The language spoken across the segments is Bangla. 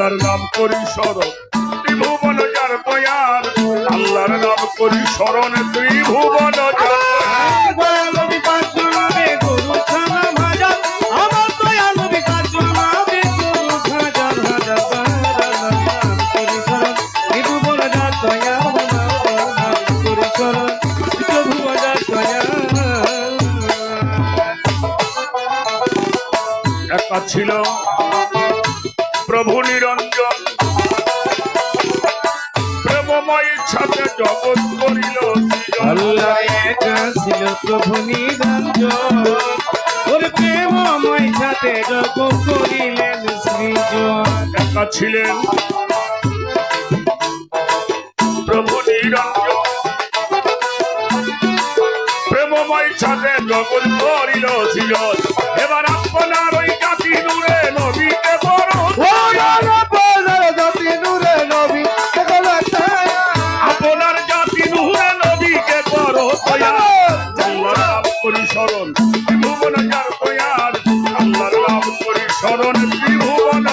আল্লাহর নাম করি স্মরণ ত্রিভুবন যার দয়ার আল্লাহর নাম করি স্মরণ ত্রিভুবন একা ছিল প্রভু নিরঞ্জন প্রেমময় ইচ্ছাতে জগৎ করিল আল্লাহ একা ছিল প্রভু নিরঞ্জন ওর প্রেমময় ইচ্ছাতে জগৎ করিলেন সৃজন একা ছিলেন প্রভু নিরঞ্জন প্রেমময় ইচ্ছাতে জগৎ করিল সৃজন এবার আপনার ওই জাতি নূরে নবীকে বড় আপনার জাতি নূরে নবী আপনার জাতি নূরে নবীকে বড় আল্লাহর নাম করি স্মরণ ত্রিভুবন যার দয়ার আল্লাহর নাম করি স্মরণ ত্রিভুবন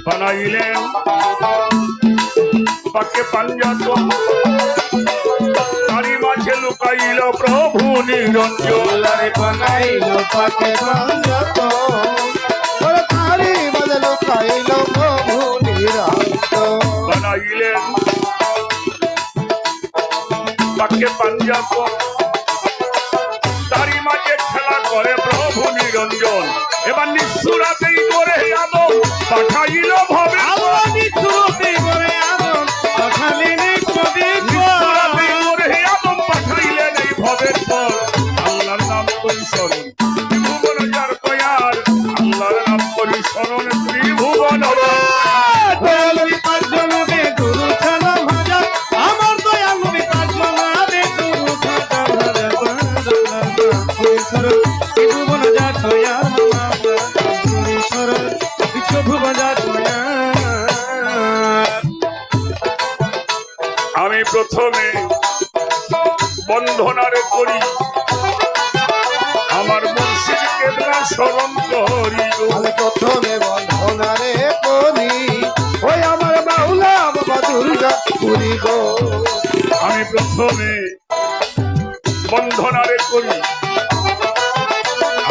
বানাইলেন পাকে পাঞ্জাত তারি মাঝে লুকাইল প্রভু নিরঞ্জন বানাইল পাকে পাঞ্জাত তারি মাঝে লুকাইল প্রভু নিরঞ্জন বানাইলেন পাকে পাঞ্জাত তারি মাঝে খেলা করে প্রভু নিরঞ্জন এবার নিঃসুরাতেই করে আদম পাঠাইল ভবে পাঠাইলেন এই ভবের পর আল্লাহর নাম করি স্মরণ ত্রিভুবন যার দয়ার আল্লাহর নাম করি স্মরণ ত্রিভুবন আমি প্রথমে বন্ধনারে করি আমার মুর্শিদকে স্মরণ করি আমি প্রথমে বন্ধনারে করি ওই আমার বাউলা বাবা দুর্গা পুরি গো আমি প্রথমে বন্ধনারে করি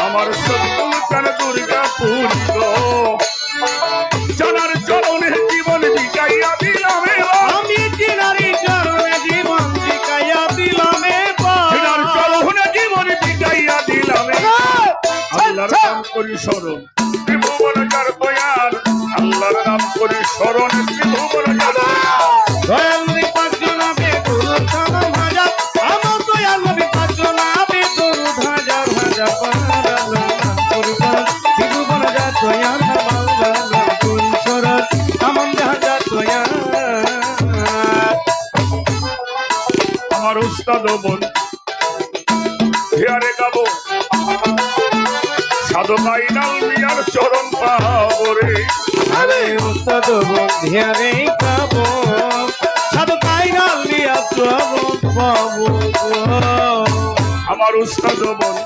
আমার সত্যকার দুর্গা পুরি গো জানার চরণে জীবন বিকাইয়া দিলাম আমি জিনারি চরণে জীবন বিকাইয়া দিলাম জানার চরণে জীবন বিকাইয়া দিলাম আল্লাহর নাম করি স্মরণ ত্রিভুবন যার দয়ার আল্লাহর নাম করি স্মরণ ত্রিভুবন যার দয়াল নবী পাঁচজন আবে দরুদ সালাম হাজার আমার দয়াল নবী পাঁচজন আবে দরুদ হাজার হাজার আল্লাহর নাম করি স্মরণ ত্রিভুবন যার দয়ার আল্লাহর নাম করি স্মরণ আমন হাজার দয়ার আমার উস্তাদ বোন হিয়ারে গাবো সাধক আইনাল মিয়ার চরণ পাবরে আরে উস্তাদ বন্ধিয়ারে গাবো সাধক আইনাল মিয়ার চরণ পাবো আমার উস্তাদ বোন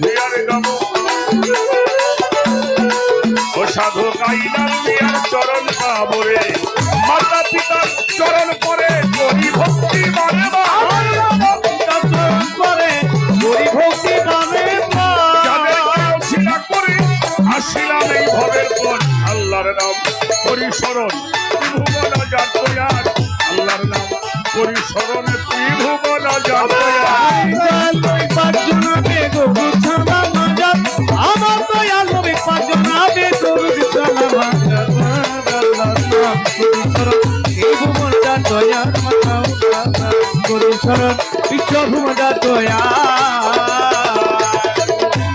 হিয়ারে গাবো ও সাধক আইনাল মিয়ার চরণ পাবরে মাতা পিতার চরণ পরে করি ভক্তি মানে আসিলাম এই ভবের পর আল্লাহর নাম করি স্মরণ ত্রিভুবন যার দয়ার আল্লাহর নাম করি স্মরণ ত্রিভুবন যার দয়ার আমার দয়াল নবী পাঁচজন আবে দরুদ সালাম ত্রিভুবন যার দয়ার করি স্মরণ বিশ্বভুবন যার দয়ার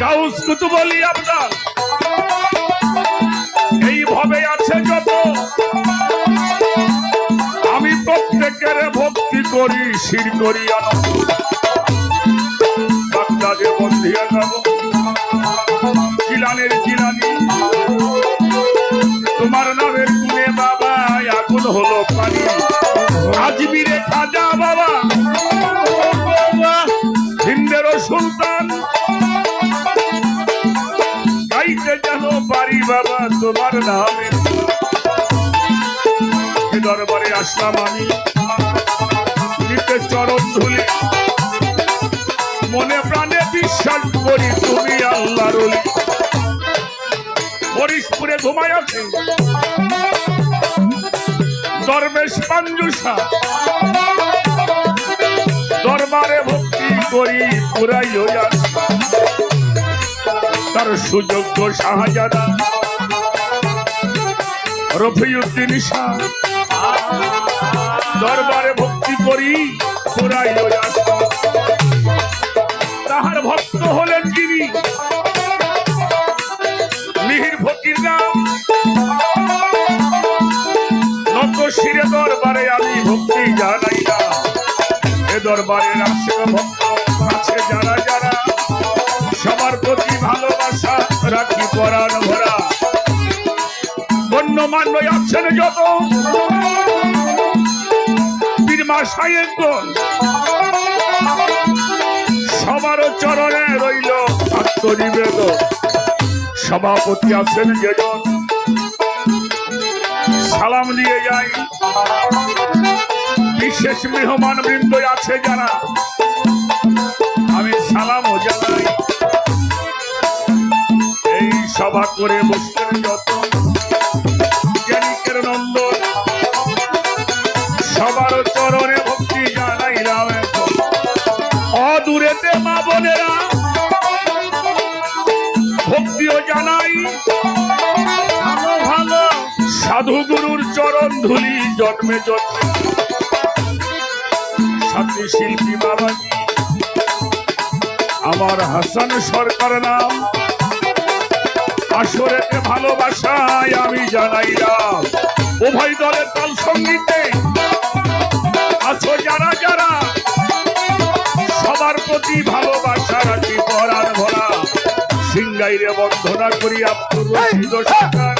গাউস কুতুব আলী আপনার এইভাবে আছে যত আমি প্রত্যেকের ভক্তি করি শির করি আনন্দ বাগদাদে বন্ধিয়া যাব কাদের জিলানী, তোমার নামের গুণে বাবা আগুন হলো পানি। আজমিরে খাজা বাবা, হিন্দের সুলতান, গাইতে যেন পারি বাবা তোমার নামের। দরবারে আসলাম আমি, নিতে চরণ ধুলি, মনে প্রাণে বিশ্বাস করি তুমি আল্লাহর ওলি। হরিশপুরে ঘুমায় আছে দরবেশ পাঞ্জুসা, দরবারে ভক্তি করি পুরাই তার সুযোগ্য শাহজাদা রফিউদ্দিন শাহ, দরবারে ভক্তি করি পুরাই তাহার ভক্ত হলেন যিনি মিহির ফকির নাম। নত শিরে দরবারে আমি ভক্তি জানাই না, এ দরবারের আসে ভক্ত আছে যারা যারা, সবার প্রতি ভালোবাসা রাখি পরাণ ভরা। গণ্যমান্য আছেন যত বীরমা সাহেবগণ, সবার চরণে রইল আত্মনিবেদন। সভাপতি আছেন যেজন, সালাম দিয়ে যাই। বিশেষ মেহমান বৃন্দ আছে যারা, আমি সালামও জানাই। এই সভা করে বসতেন যত জ্ঞানিকের নন্দন, সবার চরণে ভক্তি জানাইলাম। অদূরেতে মা বোনেরা ভক্তিও জানাই। ভালো ভালো সাধু গুরুর চরণ ধুলি জন্মে জন্মে। সাথী শিল্পী বাবাজি আমার হাসান সরকার নাম, আসরেতে ভালোবাসায় আমি জানাইলাম। উভয় দলের তাল সঙ্গীতে আছো যারা যারা, সবার প্রতি ভালোবাসা রাখি পরাণ ভরা। সিংগাইরে বন্ধনা করি আব্দুর রশিদ সরকার,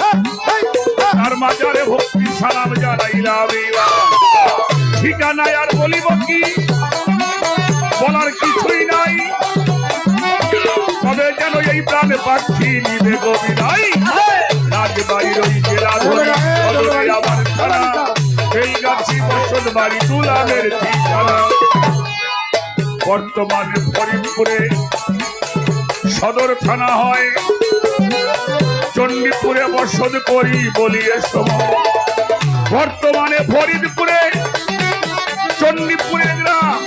তার মাজারে ভক্তি সালাম জানাইলাম। ঠিকানায় আর বলিব কি, বলার কিছুই নাই, তবে যেন এই প্রাণে পাখি নিবে গভীরাই। রাজবাড়ির ওই জেলা ধরে আমার থানা, এই গাছি বসত বাড়ি তুলামের ঠিকানা। বর্তমানে ফরিদপুরে সদর থানা হয়, চণ্ডীপুরে বসত করি বলিয়ে সময়। বর্তমানে ফরিদপুরে চণ্ডীপুরে গ্রাম,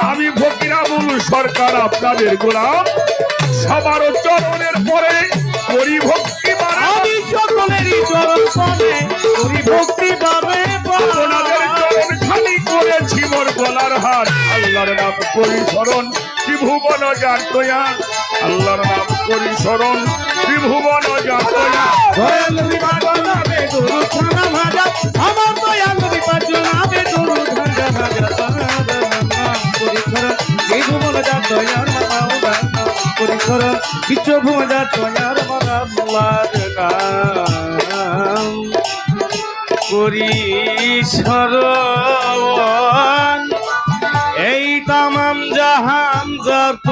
আমি ফকির আবুল সরকার আপনাদের গোলাম। সবার চরণের পরে করি ভক্তি বাড়ে, আমি সকলেরই চরণ পাবে করি ভক্তি পাবে। আপনাদের চরণ খালি করেছি মোর গলার হাত। আল্লাহর নাম করি স্মরণ ত্রিভুবন জাতয়া, আল্লাহর নাম করি স্মরণ ত্রিভুবন জাতয়া। দয়াল নবী পাগল নামে গুরু ছানা ভাজা, আমার দয়াল নবী পাগল নামে গুরু ছানা ভাজা। করি স্মরণ ত্রিভুবন জাতয়ার মাওলা, করি স্মরণ বিশ্বভুবন জাতয়ার আল্লাহর নাম। করি স্মরণ এই তামাম জাহান যত